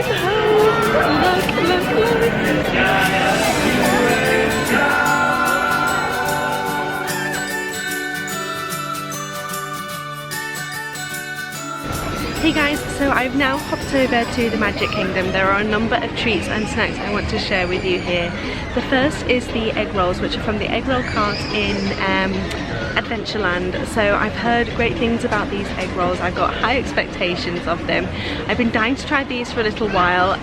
I'm home. Look. Hey guys, so I've now hopped over to the Magic Kingdom. There are a number of treats and snacks I want to share with you here. The first is the egg rolls, which are from the egg roll cart in Adventureland. So I've heard great things about these egg rolls. I've got high expectations of them. I've been dying to try these for a little while,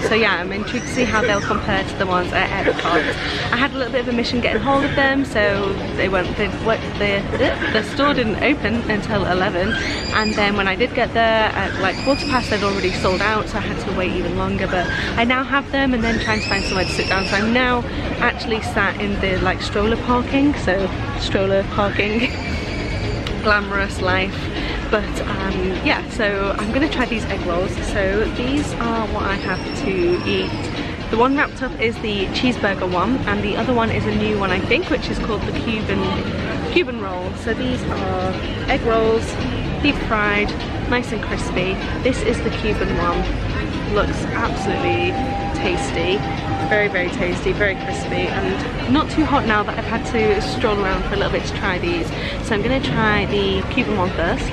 so yeah, I'm intrigued to see how they'll compare to the ones at Epcot. I had a little bit of a mission getting hold of them, so the store didn't open until 11, and then when I did get there at like 1:15, they'd already sold out, so I had to wait even longer. But I now have them, and then trying to find somewhere to sit down. So I'm now actually sat in the like stroller parking, glamorous life. But yeah, so I'm gonna try these egg rolls. So these are what I have to eat. The one wrapped up is the cheeseburger one, and the other one is a new one I think, which is called the Cuban roll. So these are egg rolls, deep fried, nice and crispy. This is the Cuban one. Looks absolutely tasty. Very, very tasty, very crispy, and not too hot now that I've had to stroll around for a little bit to try these. So I'm gonna try the Cuban one first.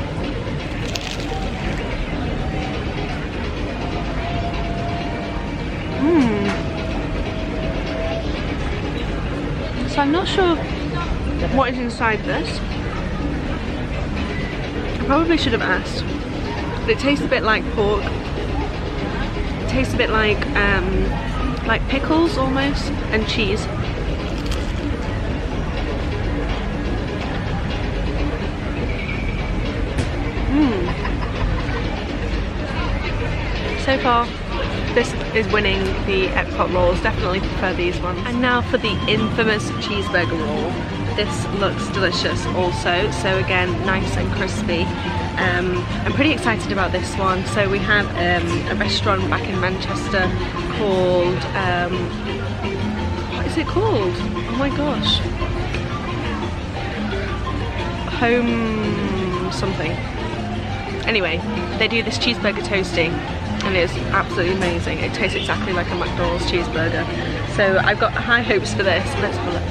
So I'm not sure what is inside this. I probably should have asked. But it tastes a bit like pork. It tastes a bit like pickles almost, and cheese. So far, this is winning the Epcot rolls. Definitely prefer these ones. And now for the infamous cheeseburger roll. This looks delicious also. So again, nice and crispy. I'm pretty excited about this one. So we have a restaurant back in Manchester called, what is it called? Oh my gosh. Home something. Anyway, they do this cheeseburger toasty, and it's absolutely amazing. It tastes exactly like a McDonald's cheeseburger. So I've got high hopes for this. Let's have a look.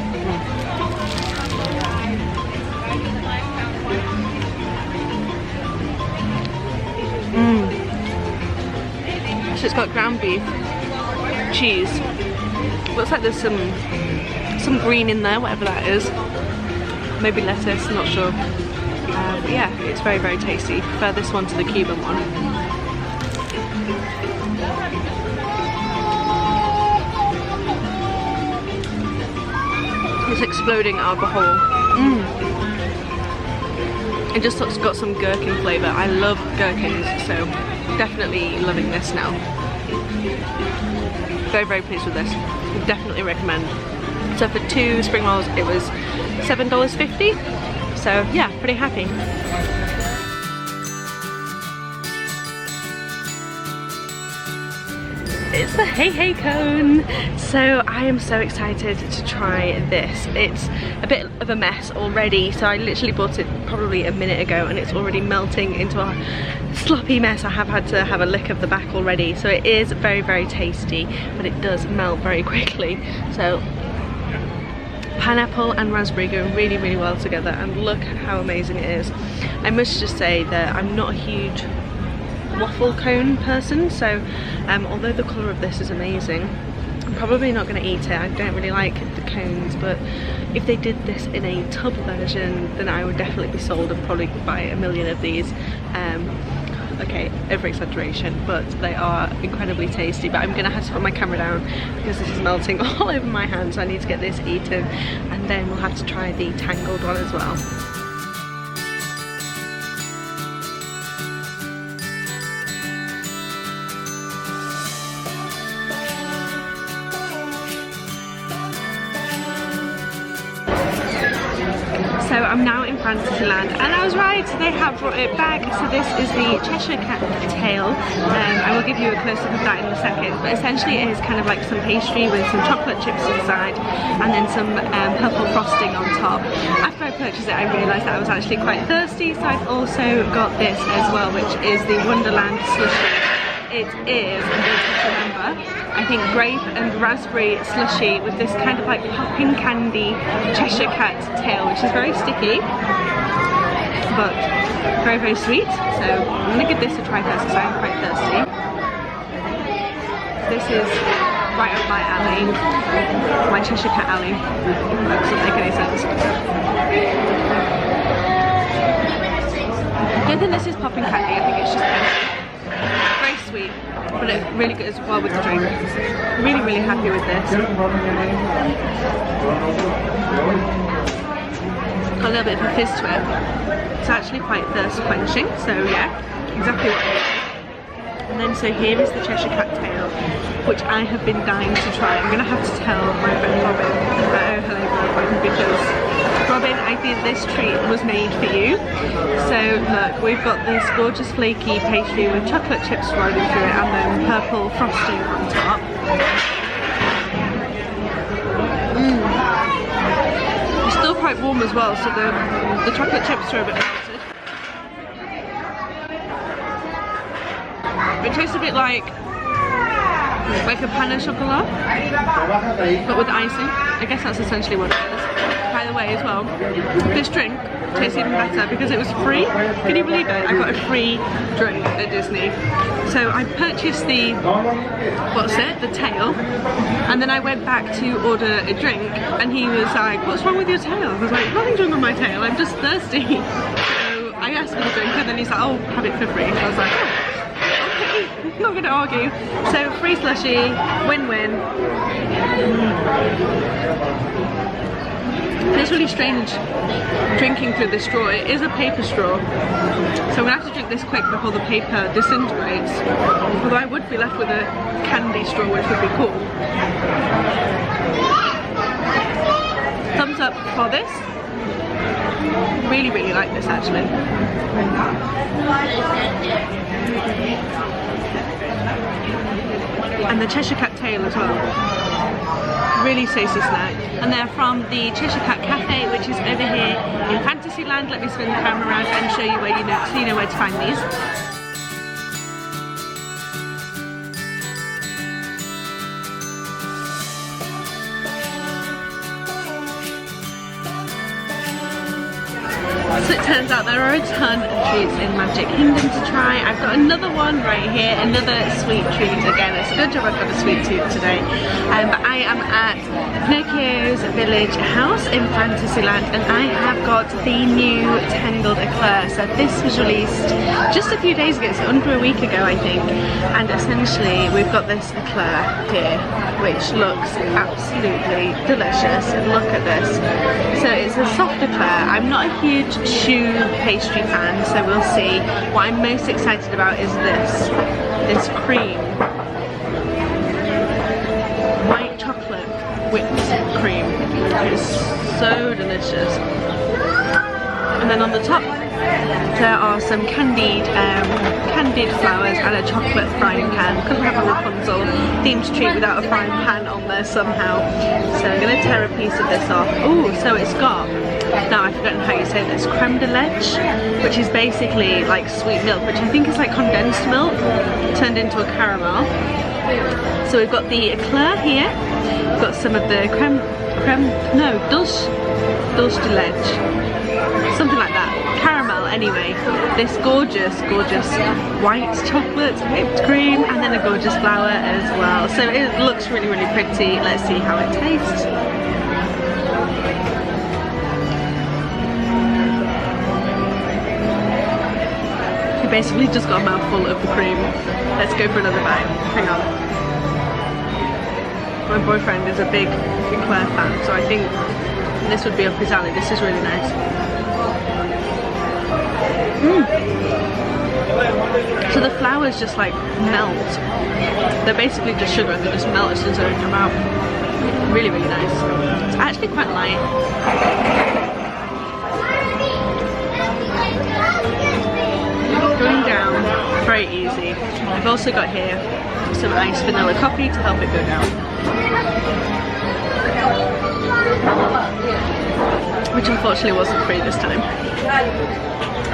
So it's got ground beef, cheese. Looks like there's some green in there, whatever that is. Maybe lettuce, not sure. But yeah, it's very, very tasty. Prefer this one to the Cuban one. It's exploding out of the hole. It just got some gherkin flavour. I love gherkins, so definitely loving this now. Very, very pleased with this. Definitely recommend. So for 2 spring rolls, it was $7.50. So yeah, pretty happy. It's the Hey Hey Cone! So I am so excited to try this. It's a bit of a mess already, so I literally bought it probably a minute ago and it's already melting into a sloppy mess. I have had to have a lick of the back already. So it is very, very tasty, but it does melt very quickly. So pineapple and raspberry go really, really well together, and look how amazing it is. I must just say that I'm not a huge waffle cone person, so although the colour of this is amazing, I'm probably not going to eat it. I don't really like the cones, but if they did this in a tub version, then I would definitely be sold and probably buy a million of these. Okay, over exaggeration, but they are incredibly tasty. But I'm gonna have to put my camera down because this is melting all over my hands, so I need to get this eaten, and then we'll have to try the Tangled one as well. So I'm now in Fantasyland, and I was right, they have brought it back. So this is the Cheshire Cat tail. I will give you a close-up of that in a second, but essentially it is kind of like some pastry with some chocolate chips inside and then some purple frosting on top. After I purchased it, I realised that I was actually quite thirsty, so I've also got this as well, which is the Wonderland SLUSH. it is, I'm going to remember, I think grape and raspberry slushy with this kind of like popping candy Cheshire Cat tail, which is very sticky, but very, very sweet. So I'm going to give this a try first because I'm quite thirsty. This is right up my alley, my Cheshire Cat alley. That doesn't make any sense. I don't think this is popping candy, I think it's just candy. Very sweet, but it really goes well with the drink. Really, really happy with this. Got a little bit of a fizz to it. It's actually quite thirst quenching, so yeah, exactly what I need. And then so here is the Cheshire Cat tail, which I have been dying to try. I'm going to have to tell my friend Robin, hello Robin, because Robin, I think this treat was made for you. So look, we've got this gorgeous flaky pastry with chocolate chips rolling through it and then purple frosting on top. It's still quite warm as well, so the chocolate chips are a bit melted. It tastes a bit like a pan au chocolat, but with icing. I guess that's essentially what it is. By the way, as well, this drink tastes even better because it was free. Can you believe it? I got a free drink at Disney. So I purchased the, the tail, and then I went back to order a drink, and he was like, "What's wrong with your tail?" I was like, "Nothing's wrong with my tail, I'm just thirsty." So I asked for the drink, and then he's like, "Oh, have it for free." So I was like, "Oh. Not going to argue." So free slushy, win-win. It's really strange drinking through the straw. It is a paper straw, so I'm going to have to drink this quick before the paper disintegrates. Although I would be left with a candy straw, which would be cool. Thumbs up for this. Really, really like this actually. And the Cheshire Cat tail as well. Really tasty snack. And they're from the Cheshire Cat Cafe, which is over here in Fantasyland. Let me spin the camera around and show you where so you know where to find these. So it turns out there are a ton of treats in Magic Kingdom to try. I've got another one right here, another sweet treat. Again, it's a good job I've got a sweet tooth today. But I am at Pinocchio's Village House in Fantasyland, and I have got the new Tangled eclair. So this was released just a few days ago, so under a week ago I think. And essentially we've got this eclair here, which looks absolutely delicious. Look at this. So it's a soft eclair. I'm not a huge choux pastry fan, so we'll see. What I'm most excited about is this cream. White chocolate whipped cream. It is so delicious. And then on the top there are some candied flowers and a chocolate frying pan. Couldn't have a Rapunzel themed treat without a frying pan on there somehow. So I'm going to tear a piece of this off. Oh, so it's got, now I've forgotten how you say this, creme de leche, which is basically like sweet milk, which I think is like condensed milk turned into a caramel. So we've got the eclair here, we've got some of the dulce de leche, something like that. Caramel anyway. This gorgeous white chocolate whipped cream, and then a gorgeous flower as well. So it looks really, really pretty. Let's see how it tastes. You basically just got a mouthful of the cream. Let's go for another bite. Hang on. My boyfriend is a big eclair fan, so I think this would be up his alley. This is really nice. So the flowers just like melt. They're basically just sugar and they just melt as soon as they're in your mouth. Really, really nice. It's actually quite light. Going down very easy. I've also got here some iced vanilla coffee to help it go down. which unfortunately wasn't free this time.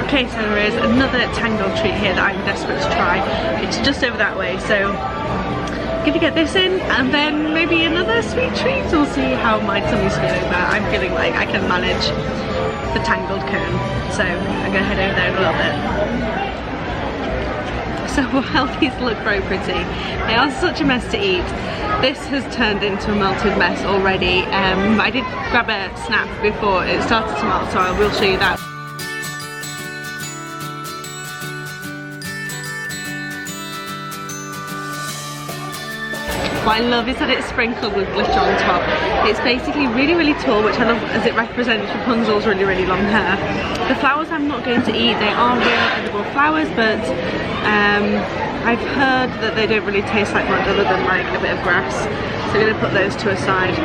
Okay, so there is another Tangled treat here that I'm desperate to try. It's just over that way, so I'm gonna get this in and then maybe another sweet treat. We'll see how my tummy's feeling, but I'm feeling like I can manage the Tangled cone. So I'm gonna head over there in a little bit. So while these look very pretty, they are such a mess to eat. This has turned into a melted mess already. I did grab a snap before it started to melt, so I will show you that. What I love is that it's sprinkled with glitter on top. It's basically really, really tall, which I love as it represents Rapunzel's really, really long hair. The flowers I'm not going to eat. They are real edible flowers, but I've heard that they don't really taste like much other than like a bit of grass. So I'm going to put those to a side.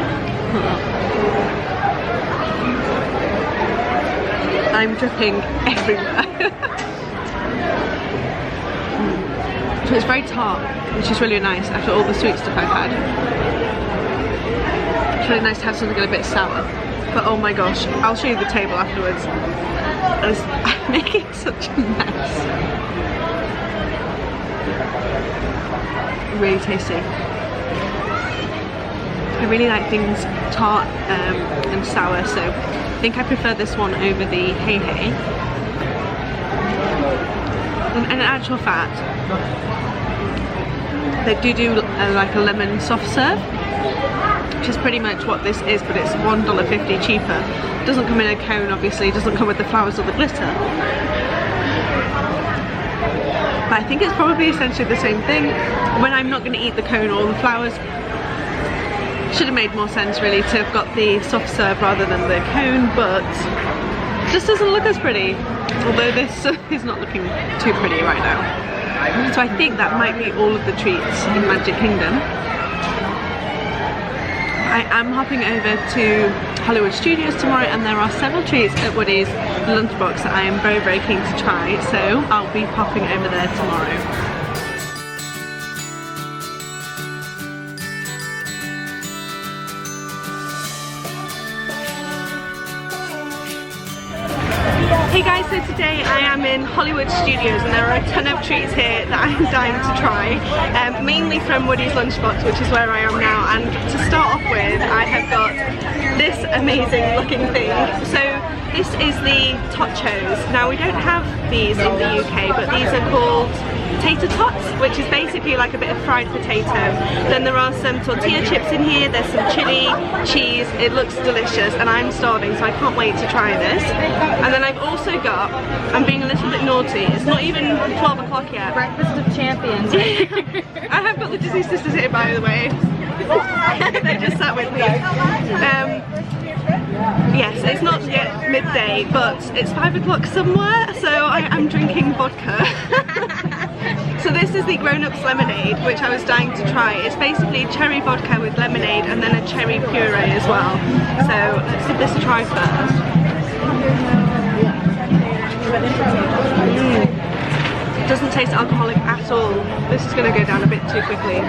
I'm dripping everywhere. So it's very tart, which is really nice after all the sweet stuff I've had. It's really nice to have something a bit sour. But oh my gosh, I'll show you the table afterwards. I'm making such a mess. Really tasty. I really like things tart and sour, so I think I prefer this one over the Hey Hey. And in actual fact, they do like a lemon soft serve, which is pretty much what this is, but it's $1.50 cheaper. It doesn't come in a cone, obviously, it doesn't come with the flowers or the glitter. But I think it's probably essentially the same thing. When I'm not going to eat the cone or the flowers, it should have made more sense really to have got the soft serve rather than the cone, but it just doesn't look as pretty. Although this is not looking too pretty right now. So I think that might be all of the treats in Magic Kingdom. I am hopping over to Hollywood Studios tomorrow, and there are several treats at Woody's lunchbox that I am very, very keen to try, so I'll be popping over there tomorrow. Hey guys, so today I am in Hollywood Studios and there are a ton of treats here that I'm dying to try, mainly from Woody's lunchbox, which is where I am now. And to start off with, I have got this amazing looking thing. So this is the TOTCHOS. Now we don't have these in the UK, but these are called potato tots, which is basically like a bit of fried potato. Then there are some tortilla chips in here, there's some chili, cheese. It looks delicious and I'm starving, so I can't wait to try this. And then I've also got, I'm being a little bit naughty, it's not even 12 o'clock yet. Breakfast of champions. I have got the Disney sisters here, by the way. They just sat with me. Yes, it's not yet midday, but it's 5 o'clock somewhere, so I am drinking vodka. So this is the grown-ups lemonade, which I was dying to try. It's basically cherry vodka with lemonade and then a cherry puree as well. So let's give this a try first. It doesn't taste alcoholic at all. This is going to go down a bit too quickly.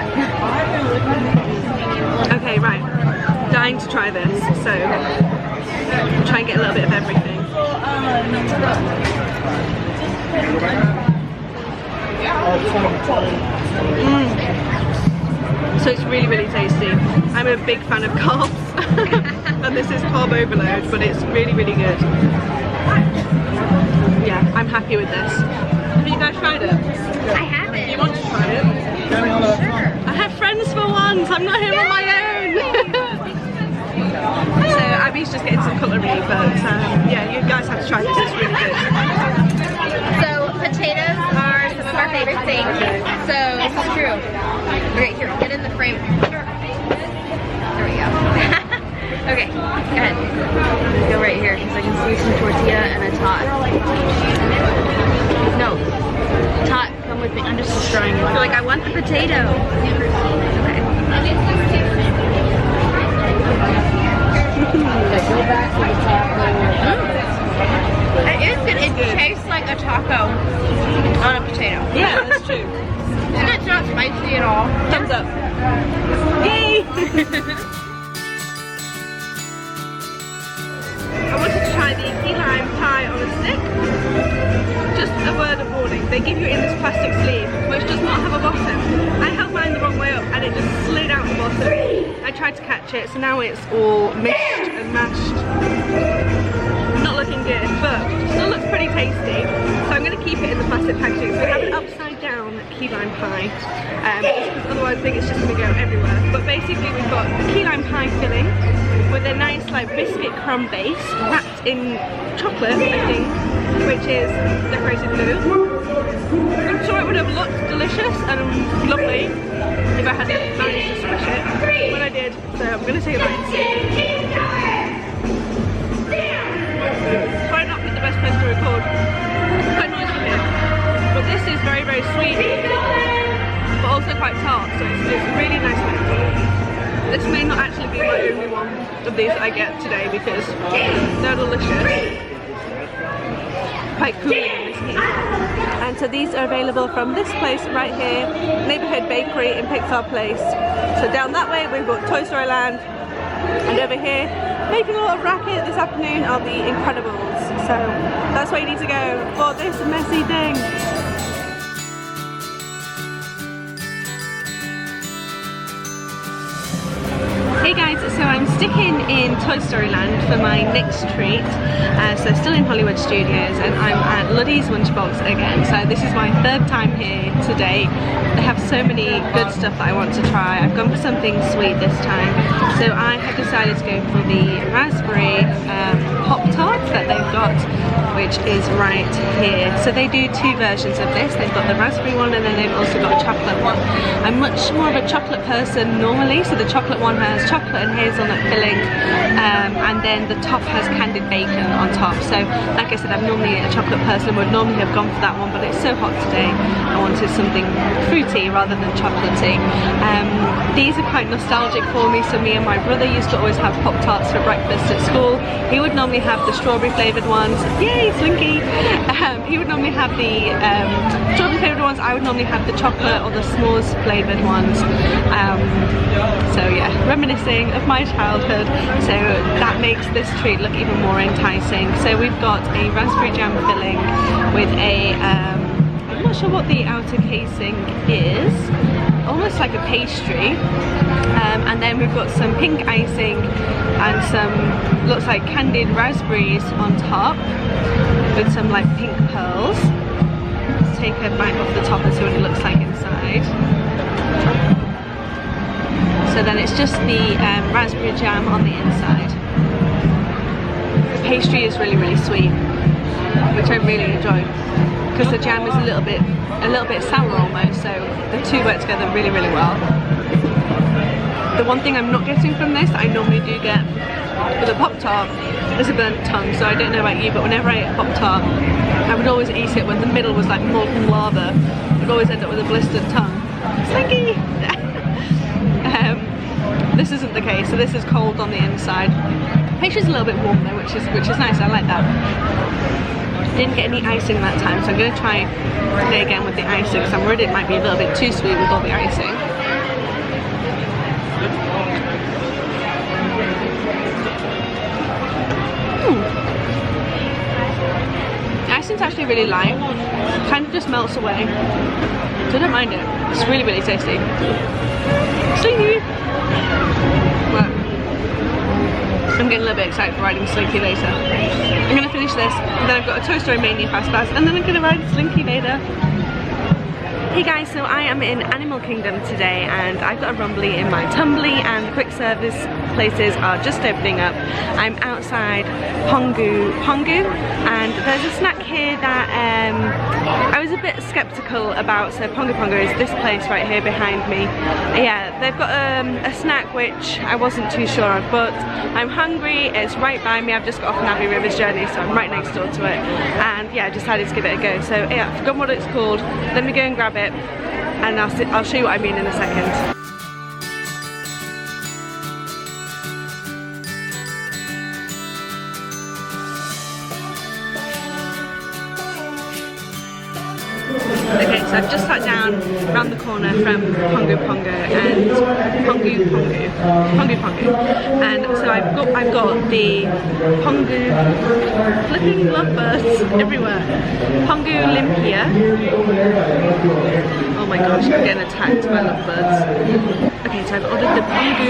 Okay, right. Dying to try this, so I'll try and get a little bit of everything. So it's really, really tasty. I'm a big fan of carbs, and this is carb overload, but it's really, really good. Yeah, I'm happy with this. Have you guys tried it? I haven't. You want to try it? Sure. I have friends for once. I'm not here on my own. So Abby's just getting some cutlery, but yeah, you guys have to try this. It's really good. So potatoes are some of our favorite things. So this is true. Okay, here, get in the frame. There we go. Okay, go ahead. Go right here because I can see some tortilla and a tot. No, tot, come with me. I'm just destroying it. I feel like I want the potato. Okay. Go back to the taco. It is good. It tastes like a taco on a potato. Yeah, that's true. And it's not spicy at all. Thumbs up. Yay! I want to pie on a stick. Just a word of warning, they give you in this plastic sleeve which does not have a bottom. I held mine the wrong way up and it just slid out the bottom. I tried to catch it, so now it's all mixed and mashed. Not looking good, but still looks pretty tasty. So I'm going to keep it in the plastic packaging. So we have an upside down key lime pie, just because otherwise I think it's just going to go everywhere. But basically we've got key lime pie filling with a nice like biscuit crumb base wrapped in chocolate, I think, which is decorated blue. I'm sure it would have looked delicious and lovely if I hadn't managed to squish it, but I did, so I'm going to take a bite. Try not pick the best place to record. It's quite noisy here. But this is very, very sweet, but also quite tart, so it's a really nice mix. This may not actually be my only one of these that I get today because they're delicious. Quite cooling in this heat. And so these are available from this place right here, Neighbourhood Bakery in Pixar Place. So down that way we've got Toy Story Land, and over here, making a lot of racket this afternoon, are the Incredibles. So that's where you need to go for this messy thing. Hey guys, so I'm sticking in Toy Story Land for my next treat. So still in Hollywood Studios, and I'm at Luddy's Lunchbox again. So this is my third time here today. They have so many good stuff that I want to try. I've gone for something sweet this time. So I have decided to go for the raspberry Pop-Tart that they've got, which is right here. So they do two versions of this. They've got the raspberry one and then they've also got a chocolate one. I'm much more of a chocolate person normally, so the chocolate one has chocolate and hazelnut filling, and then the top has candied bacon on top. So like I said, I'm normally a chocolate person, would normally have gone for that one, but it's so hot today I wanted something fruity rather than chocolatey. These are quite nostalgic for me. So me and my brother used to always have Pop-Tarts for breakfast at school. He would normally have the strawberry flavoured ones. Yay, Slinky! He would normally have the strawberry flavoured ones. I would normally have the chocolate or the s'mores flavoured ones. So yeah, reminiscing of my childhood. So that makes this treat look even more enticing. So we've got a raspberry jam filling with a, I'm not sure what the outer casing is, almost like a pastry. And then we've got some pink icing and some, looks like candied raspberries on top with some like pink pearls. Let's take a bite off the top and see what it looks like inside. So then it's just the raspberry jam on the inside. The pastry is really, really sweet, which I really enjoy, because the jam is a little bit sour almost, so the two work together really, really well. The one thing I'm not getting from this, I normally do get with a Pop-Tart, is a burnt tongue. So I don't know about you, but whenever I ate a Pop-Tart, I would always eat it when the middle was like molten lava. I'd always end up with a blistered tongue. Slinky! This isn't the case, so this is cold on the inside. Pastry's a little bit warm though, which is nice. I like that. Didn't get any icing that time, so I'm going to try today again with the icing, because I'm worried it might be a little bit too sweet with all the icing. The icing's actually really light, kind of just melts away, so I don't mind it. It's really, really tasty. Slinky! But I'm getting a little bit excited for riding Slinky later. I'm going to finish this, and then I've got a Toy Story Mania Fast Pass, and then I'm going to ride Slinky later. Hey guys, so I am in Animal Kingdom today, and I've got a rumbly in my tumbly, and the quick service places are just opening up. I'm outside PONGU, and there's a snack here that I was a bit skeptical about. So PONGU is this place right here behind me. Yeah, they've got a snack which I wasn't too sure of, but I'm hungry. It's right by me. I've just got off an Abbey Rivers journey, so I'm right next door to it, and yeah, I decided to give it a go. So yeah, I've forgotten what it's called. Let me go and grab it, and I'll show you what I mean in a second. Okay, So I've just sat down around the corner from PONGU and and so I've got the PONGU flipping lovebirds everywhere. PONGU LUMPIA. Oh my gosh, I'm getting attacked by lovebirds. Okay, so I've ordered the PONGU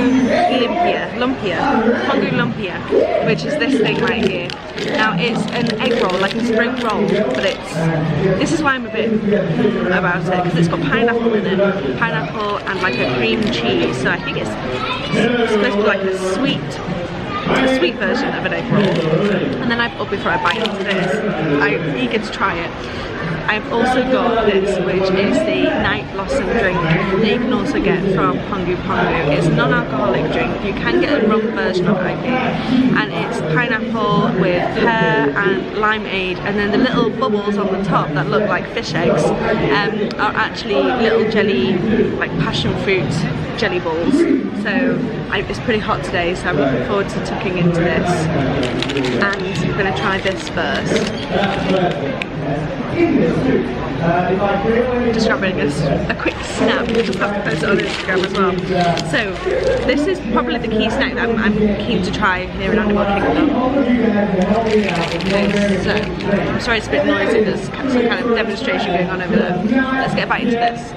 LUMPIA, which is this thing right here. Now it's an egg roll, like a spring roll, but this is why I'm a bit about it, because it's got pineapple in it, pineapple and like a cream cheese. So I think it's supposed to be like a sweet version of an egg roll. And then before I bite into this, I'm eager to try it. I've also got this, which is the night blossom drink that you can also get from PONGU. It's a non-alcoholic drink. You can get a rum version of it, I think, and it's pineapple with pear and limeade, and then the little bubbles on the top that look like fish eggs are actually little jelly, like passion fruit jelly balls. So it's pretty hot today, so I'm looking forward to tucking into this, and I'm going to try this first. Just grabbing a quick snap, just have to post it on Instagram as well. So this is probably the key snack that I'm keen to try here in Animal Kingdom. Okay, so I'm sorry it's a bit noisy, there's some kind of demonstration going on over there. Let's get back into this.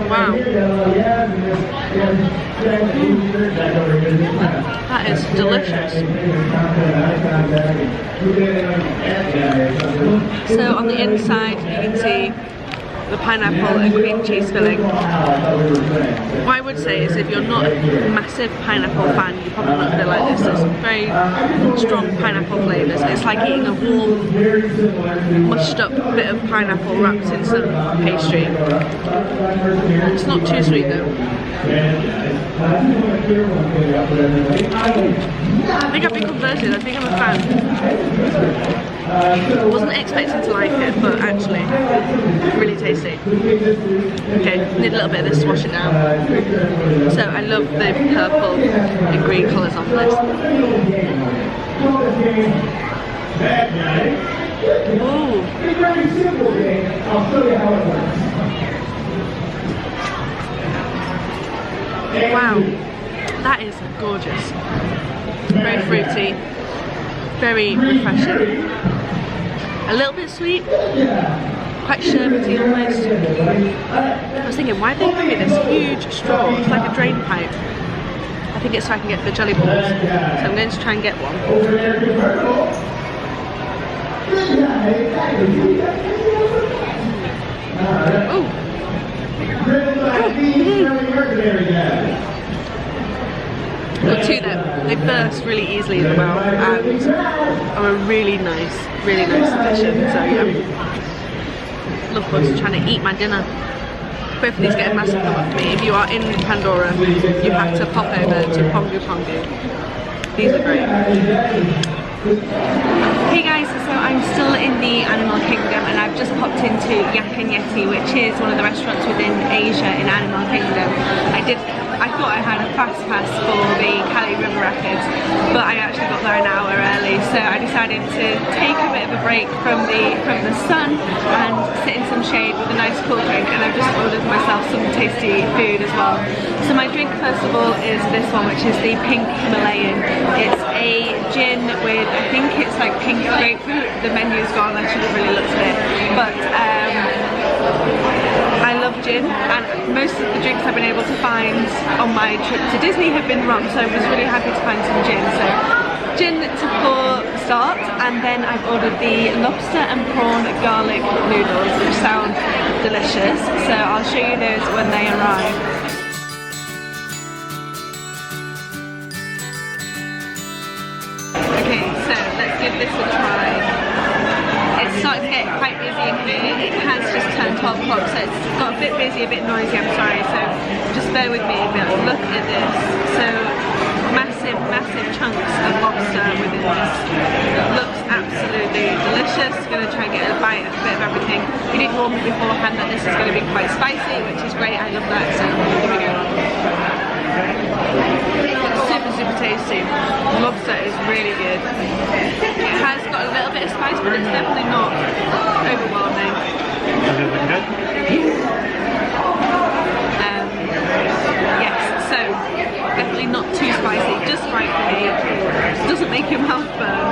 Wow. That is delicious. So on the inside you can see the pineapple and cream cheese filling. What I would say is if you're not a massive pineapple fan, you're probably not going to like this. There's some very strong pineapple flavours. It's like eating a warm, mushed up bit of pineapple wrapped in some pastry. It's not too sweet though. I think I've been converted, I think I'm a fan. Wasn't expecting to like it, but actually, really tasty. Okay, need a little bit of this to wash it down. So I love the purple and green colours on this. Ooh. Wow, that is gorgeous. Very fruity, very refreshing. A little bit sweet, quite sherbety almost. I was thinking, why have they given me this huge straw? It's like a drain pipe. I think it's so I can get the jelly balls. So I'm going to try and get one. Ooh. Got two there. They burst really easily in the mouth and are a really nice addition. So yeah, look forward to trying to eat my dinner. Both of these get a massive thumb up for me. If you are in Pandora, you have to pop over to PONGU. These are great. Hey guys, so I'm still in the Animal Kingdom and I've just popped into Yak and Yeti, which is one of the restaurants within Asia in Animal Kingdom. I thought I had a fast pass for the Cali River Rapids, but I actually got there an hour early, so I decided to take a bit of a break from the sun and sit in some shade with a nice cool drink, and I've just ordered myself some tasty food as well. So my drink first of all is this one, which is the pink Himalayan. It's a gin with, I think it's like pink grapefruit. The menu's gone, I should have really looked at it, but I love gin, and most of the drinks I've been able to find on my trip to Disney have been rum, so I was really happy to find some gin. So gin for start, and then I've ordered the lobster and prawn garlic noodles, which sound delicious, so I'll show you those when they arrive. Okay, so let's give this a try. It's starting to get quite busy in here. It has just turned 12 o'clock, so it's got a bit busy, a bit noisy, I'm sorry, so just bear with me a bit. Look at this. So massive chunks of lobster within this. It looks absolutely delicious. Gonna try and get a bite of a bit of everything. You did warn me beforehand that this is going to be quite spicy, which is great. I love that, so here we go. Super tasty. Lobster is really good. It has got a little bit of spice, but it's definitely not overwhelming. Is it looking good? Yes, so definitely not too spicy, just right for me. Doesn't make your mouth burn.